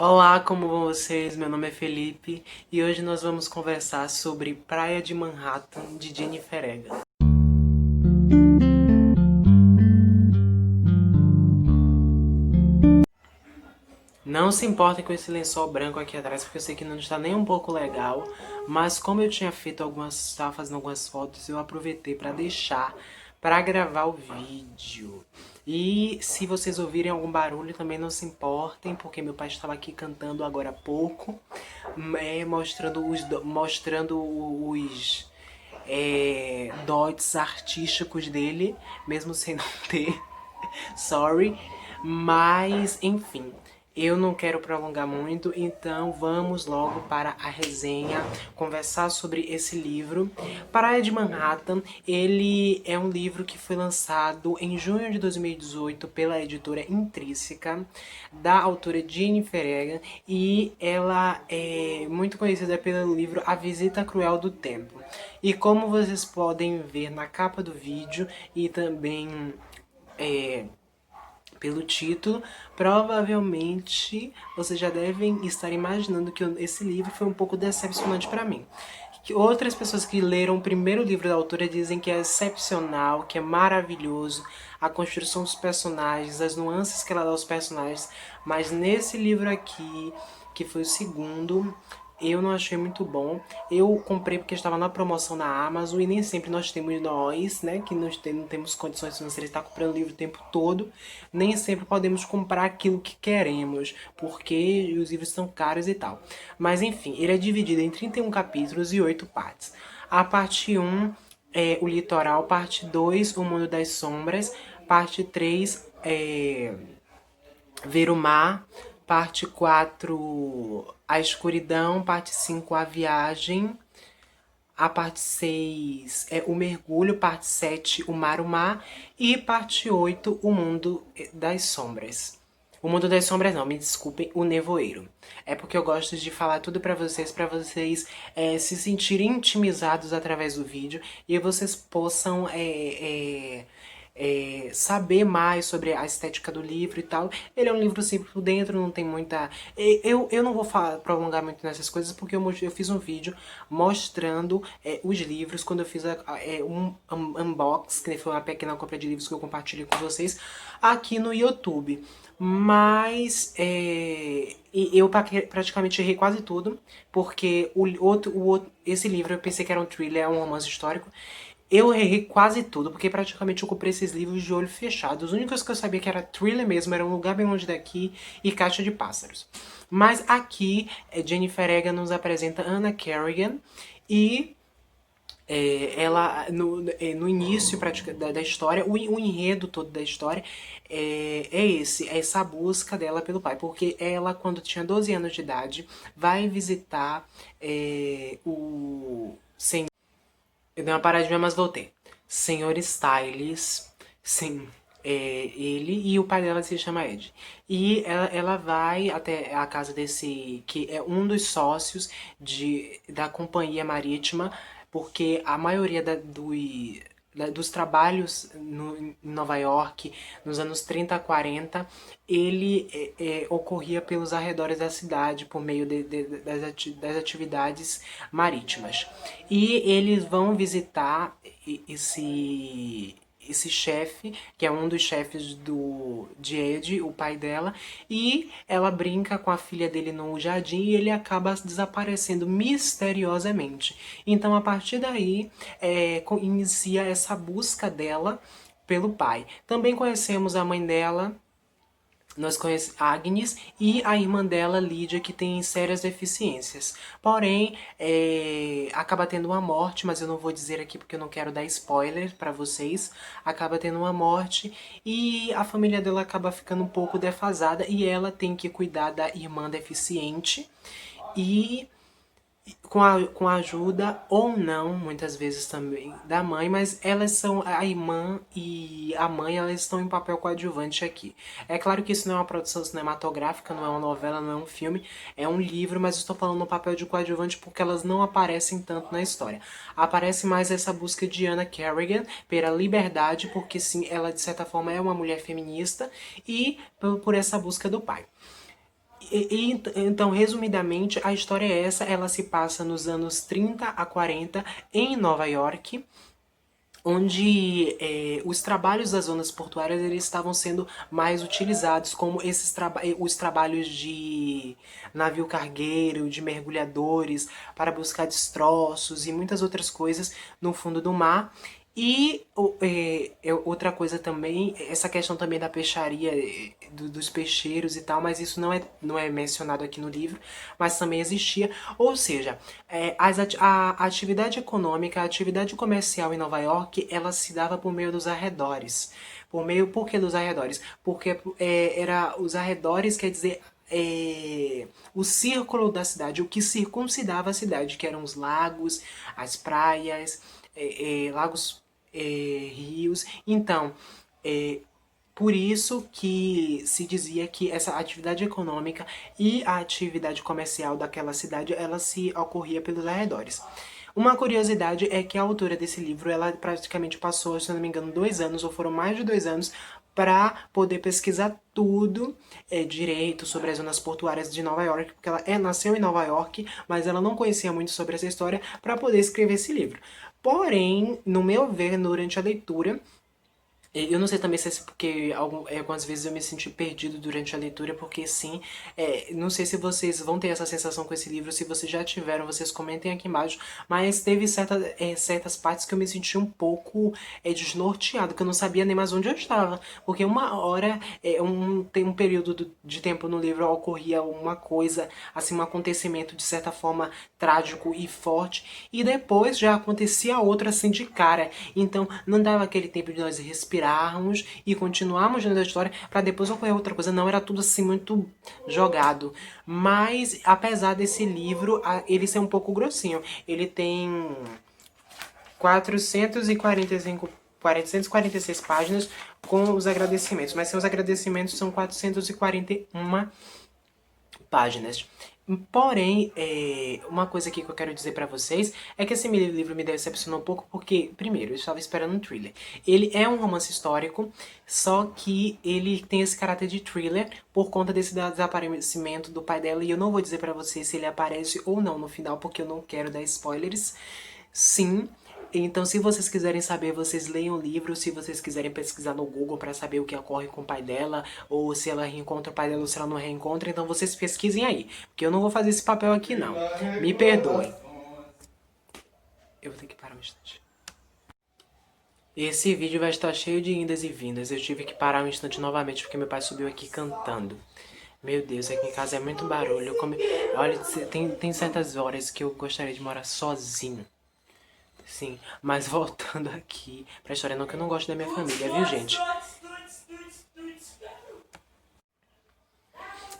Olá, como vão vocês? Meu nome é Felipe e hoje nós vamos conversar sobre Praia de Manhattan de Jennifer Egan. Não se importem com esse lençol branco aqui atrás, porque eu sei que não está nem um pouco legal, mas como eu tinha feito estava fazendo algumas fotos, eu aproveitei para deixar para gravar o vídeo. E se vocês ouvirem algum barulho, também não se importem, porque meu pai estava aqui cantando agora há pouco, mostrando os dotes artísticos dele, mesmo sem não ter. Sorry. Mas, enfim, eu não quero prolongar muito, então vamos logo para a resenha, conversar sobre esse livro. Praia de Manhattan, ele é um livro que foi lançado em junho de 2018 pela editora Intrínseca, da autora Jennifer Egan, e ela é muito conhecida pelo livro A Visita Cruel do Tempo. E como vocês podem ver na capa do vídeo e também é, pelo título, provavelmente vocês já devem estar imaginando que esse livro foi um pouco decepcionante para mim. Que outras pessoas que leram o primeiro livro da autora dizem que é excepcional, que é maravilhoso, a construção dos personagens, as nuances que ela dá aos personagens, mas nesse livro aqui, que foi o segundo, eu não achei muito bom. Eu comprei porque estava na promoção na Amazon e nem sempre nós, né, que não temos condições financeiras de estar comprando livro o tempo todo, nem sempre podemos comprar aquilo que queremos, porque os livros são caros e tal. Mas enfim, ele é dividido em 31 capítulos e 8 partes. A parte um é o litoral, parte 2 o mundo das sombras, parte 3 é ver o mar, parte 4 a escuridão, parte 5 a viagem, a parte 6 é o mergulho, parte 7 o mar e parte 8 o mundo das sombras. O mundo das sombras não, me desculpem, o nevoeiro. É porque eu gosto de falar tudo pra vocês se sentirem intimizados através do vídeo e vocês possam saber mais sobre a estética do livro e tal. Ele é um livro simples por dentro, não tem muita... Eu não vou prolongar muito nessas coisas porque eu fiz um vídeo mostrando os livros quando eu fiz um unbox, que foi uma pequena compra de livros que eu compartilhei com vocês aqui no YouTube. Mas eu praticamente errei quase tudo, porque esse livro eu pensei que era um thriller, é um romance histórico. Eu errei quase tudo, porque praticamente eu comprei esses livros de olho fechado. Os únicos que eu sabia que era thriller mesmo era Um Lugar Bem Longe Daqui e Caixa de Pássaros. Mas aqui, Jennifer Egan nos apresenta Anna Kerrigan e ela, no início da história, o enredo todo da história é essa busca dela pelo pai. Porque ela, quando tinha 12 anos de idade, vai visitar o senhor. Eu dei uma paradinha, mas voltei. Senhor Styles, sim, ele e o pai dela se chama Ed. E ela vai até a casa desse, que é um dos sócios da companhia marítima, porque a maioria dos trabalhos em Nova York, nos anos 30 a 40, ele ocorria pelos arredores da cidade, por meio das atividades marítimas. E eles vão visitar esse chefe, que é um dos chefes de Ed, o pai dela, e ela brinca com a filha dele no jardim e ele acaba desaparecendo misteriosamente. Então, a partir daí, inicia essa busca dela pelo pai. Também conhecemos a mãe dela, nós conhecemos Agnes e a irmã dela, Lídia, que tem sérias deficiências. Porém, acaba tendo uma morte, mas eu não vou dizer aqui porque eu não quero dar spoiler pra vocês. Acaba tendo uma morte e a família dela acaba ficando um pouco defasada e ela tem que cuidar da irmã deficiente. E com a ajuda ou não, muitas vezes também, da mãe, mas elas são, a irmã e a mãe, elas estão em papel coadjuvante aqui. É claro que isso não é uma produção cinematográfica, não é uma novela, não é um filme, é um livro, mas eu estou falando no papel de coadjuvante porque elas não aparecem tanto na história. Aparece mais essa busca de Anna Kerrigan pela liberdade, porque sim, ela de certa forma é uma mulher feminista, e por essa busca do pai. Então, resumidamente, a história é essa. Ela se passa nos anos 30 a 40 em Nova York, onde os trabalhos das zonas portuárias eles estavam sendo mais utilizados, como os trabalhos de navio cargueiro, de mergulhadores, para buscar destroços e muitas outras coisas no fundo do mar. E outra coisa também, essa questão também da peixaria, dos peixeiros e tal, mas isso não é mencionado aqui no livro, mas também existia. Ou seja, a atividade econômica, a atividade comercial em Nova York, ela se dava por meio dos arredores. Por que dos arredores? Porque era os arredores, quer dizer, o círculo da cidade, o que circuncidava a cidade, que eram os lagos, as praias, lagos, rios. Então, é, por isso que se dizia que essa atividade econômica e a atividade comercial daquela cidade, ela se ocorria pelos arredores. Uma curiosidade é que a autora desse livro, ela praticamente passou, se não me engano, 2 anos, ou foram mais de 2 anos, para poder pesquisar tudo direito sobre as zonas portuárias de Nova York, porque ela nasceu em Nova York, mas ela não conhecia muito sobre essa história para poder escrever esse livro. Porém, no meu ver, durante a leitura, eu não sei também se é porque algumas vezes eu me senti perdido durante a leitura, porque sim, não sei se vocês vão ter essa sensação com esse livro, se vocês já tiveram, vocês comentem aqui embaixo, mas teve certas partes que eu me senti um pouco desnorteado, que eu não sabia nem mais onde eu estava, porque uma hora, tem um período de tempo no livro ocorria uma coisa, assim, um acontecimento de certa forma trágico e forte, e depois já acontecia outra assim de cara, então não dava aquele tempo de nós respirarmos e continuarmos dentro da história para depois ocorrer outra coisa. Não, era tudo assim muito jogado. Mas, apesar desse livro, ele ser um pouco grossinho. Ele tem 446 páginas com os agradecimentos. Mas seus agradecimentos são 441 páginas. Porém, uma coisa aqui que eu quero dizer pra vocês é que esse livro me decepcionou um pouco porque, primeiro, eu estava esperando um thriller. Ele é um romance histórico, só que ele tem esse caráter de thriller por conta desse desaparecimento do pai dela, e eu não vou dizer pra vocês se ele aparece ou não no final, porque eu não quero dar spoilers. Sim. Então, se vocês quiserem saber, vocês leiam o livro. Se vocês quiserem pesquisar no Google pra saber o que ocorre com o pai dela, ou se ela reencontra o pai dela ou se ela não reencontra, então vocês pesquisem aí. Porque eu não vou fazer esse papel aqui, não. Me perdoem. Eu vou ter que parar um instante. Esse vídeo vai estar cheio de indas e vindas. Eu tive que parar um instante novamente porque meu pai subiu aqui cantando. Meu Deus, aqui em casa é muito barulho. Olha, tem certas horas que eu gostaria de morar sozinho. Sim, mas voltando aqui pra história, não que eu não gosto da minha família, viu, gente?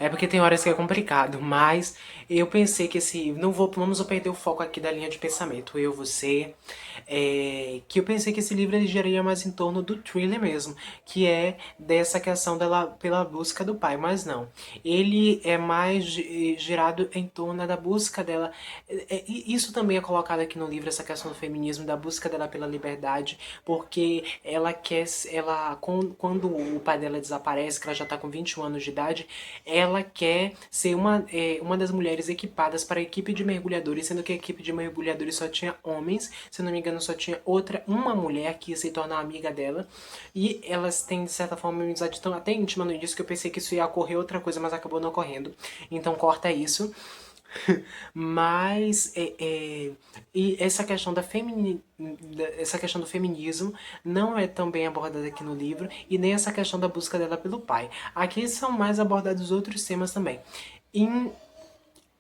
É porque tem horas que é complicado, mas eu pensei que vamos perder o foco aqui da linha de pensamento, você, que eu pensei que esse livro ele giraria mais em torno do thriller mesmo, que é dessa questão dela pela busca do pai, mas não. Ele é mais girado em torno da busca dela, e isso também é colocado aqui no livro, essa questão do feminismo, da busca dela pela liberdade, porque quando o pai dela desaparece, que ela já tá com 21 anos de idade, ela quer ser uma das mulheres equipadas para a equipe de mergulhadores, sendo que a equipe de mergulhadores só tinha homens, se não me engano só tinha uma mulher que ia se tornar amiga dela, e elas têm de certa forma uma amizade tão até íntima no início que eu pensei que isso ia ocorrer outra coisa, mas acabou não ocorrendo, então corta isso. Mas e essa questão do feminismo não é tão bem abordada aqui no livro, e nem essa questão da busca dela pelo pai. Aqui são mais abordados outros temas também.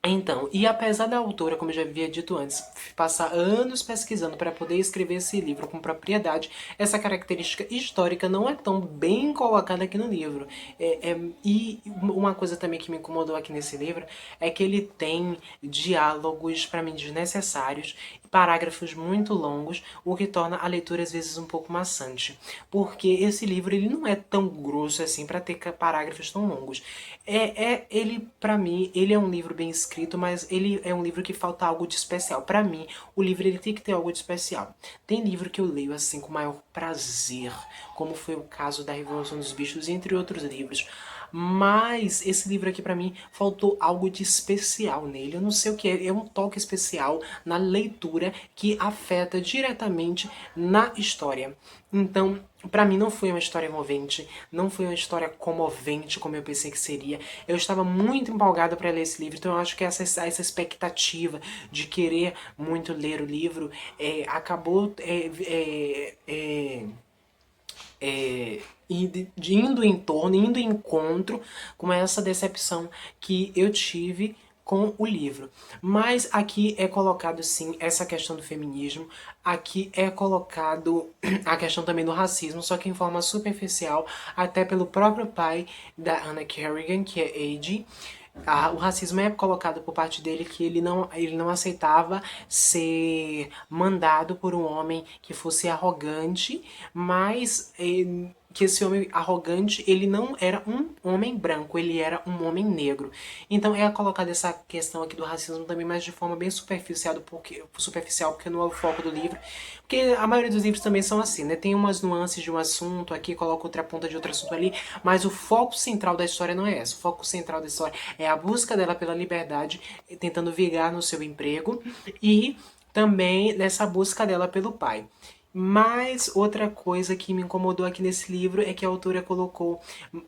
Então, e apesar da autora, como eu já havia dito antes, passar anos pesquisando para poder escrever esse livro com propriedade, essa característica histórica não é tão bem colocada aqui no livro. E uma coisa também que me incomodou aqui nesse livro é que ele tem diálogos, para mim, desnecessários, parágrafos muito longos, o que torna a leitura às vezes um pouco maçante. Porque esse livro ele não é tão grosso assim para ter parágrafos tão longos. Ele, para mim, ele é um livro bem escrito, mas ele é um livro que falta algo de especial. Para mim, o livro ele tem que ter algo de especial. Tem livro que eu leio assim com maior prazer, como foi o caso da Revolução dos Bichos, entre outros livros. Mas esse livro aqui pra mim faltou algo de especial nele. Eu não sei o que é um toque especial na leitura que afeta diretamente na história. Então, pra mim não foi uma história envolvente, não foi uma história comovente como eu pensei que seria. Eu estava muito empolgado para ler esse livro, então eu acho que essa expectativa de querer muito ler o livro acabou indo em torno, indo em encontro com essa decepção que eu tive com o livro. Mas aqui é colocado sim essa questão do feminismo, aqui é colocado a questão também do racismo, só que em forma superficial, até pelo próprio pai da Anna Kerrigan, que é A.J. O racismo é colocado por parte dele que ele não aceitava ser mandado por um homem que fosse arrogante, mas que esse homem arrogante, ele não era um homem branco, ele era um homem negro. Então é colocada essa questão aqui do racismo também, mas de forma bem superficial, porque não é o foco do livro. Porque a maioria dos livros também são assim, né? Tem umas nuances de um assunto, aqui coloca outra ponta de outro assunto ali, mas o foco central da história não é esse. O foco central da história é a busca dela pela liberdade, tentando vigar no seu emprego, e também nessa busca dela pelo pai. Mas outra coisa que me incomodou aqui nesse livro é que a autora colocou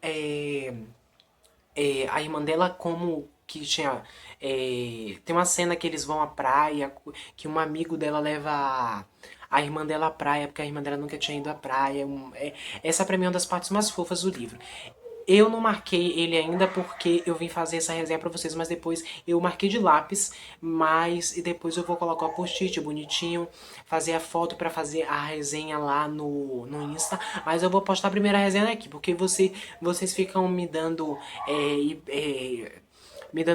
é, a irmã dela como que tinha. Tem uma cena que eles vão à praia, que um amigo dela leva a irmã dela à praia, porque a irmã dela nunca tinha ido à praia. Essa pra mim é uma das partes mais fofas do livro. Eu não marquei ele ainda porque eu vim fazer essa resenha pra vocês, mas depois eu marquei de lápis, mas e depois eu vou colocar o post-it bonitinho, fazer a foto pra fazer a resenha lá no Insta, mas eu vou postar a primeira resenha aqui, porque vocês ficam me dando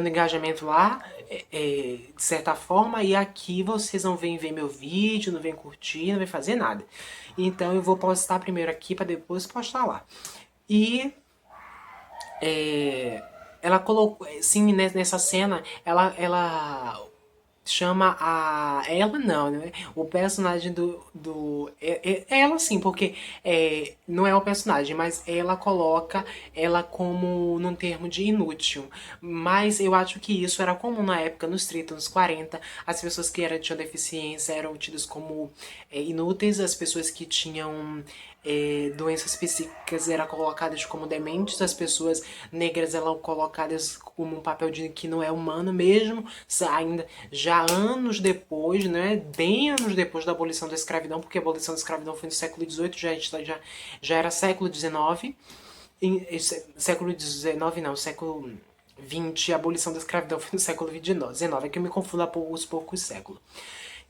engajamento lá, de certa forma, e aqui vocês não vêm ver meu vídeo, não vêm curtir, não vêm fazer nada. Então eu vou postar primeiro aqui pra depois postar lá. E ela colocou, sim, nessa cena, ela chama a. Ela não, né? O personagem é ela sim, porque não é o personagem, mas ela coloca ela como num termo de inútil. Mas eu acho que isso era comum na época, nos 30, nos 40. As pessoas que tinham deficiência eram tidas como inúteis, as pessoas que tinham doenças psíquicas eram colocadas como dementes, as pessoas negras eram colocadas como um papel de que não é humano mesmo, ainda já anos depois, né, bem anos depois da abolição da escravidão, porque a abolição da escravidão foi no século XVIII, já era século XIX, século XIX não, século XX, a abolição da escravidão foi no século XIX, é que eu me confundo há poucos séculos.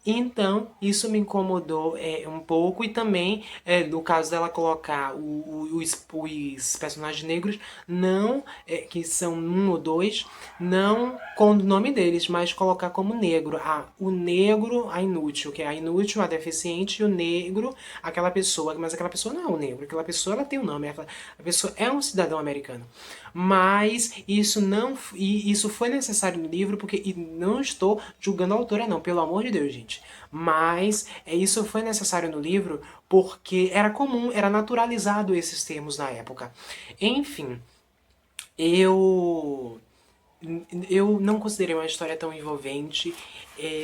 Então, isso me incomodou um pouco, e também, no caso dela colocar os personagens negros, não, que são um ou dois, não com o nome deles, mas colocar como negro. O negro, a inútil, que é a inútil, a deficiente, e o negro, aquela pessoa. Mas aquela pessoa não é um negro, aquela pessoa ela tem um nome, a pessoa é um cidadão americano. Mas isso não, e isso foi necessário no livro, porque e não estou julgando a autora não, pelo amor de Deus, gente. Mas isso foi necessário no livro porque era comum, era naturalizado esses termos na época. Enfim, eu eu não considerei uma história tão envolvente.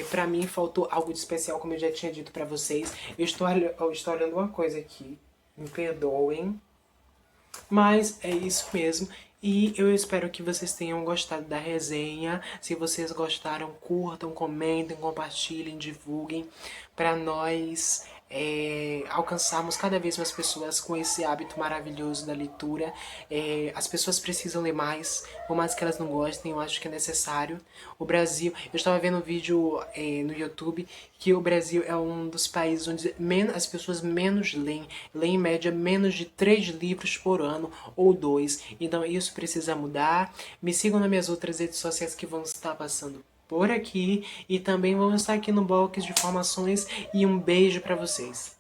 Pra mim faltou algo de especial, como eu já tinha dito pra vocês. Eu estou olhando uma coisa aqui, me perdoem. Mas é isso mesmo. E eu espero que vocês tenham gostado da resenha. Se vocês gostaram, curtam, comentem, compartilhem, divulguem, para nós alcançarmos cada vez mais pessoas com esse hábito maravilhoso da leitura. As pessoas precisam ler mais, por mais que elas não gostem, eu acho que é necessário. O Brasil, eu estava vendo um vídeo no YouTube que o Brasil é um dos países onde as pessoas menos leem, leem em média menos de 3 livros por ano ou 2. Então isso precisa mudar. Me sigam nas minhas outras redes sociais que vão estar passando por aqui, e também vão estar aqui no box de informações, e um beijo pra vocês.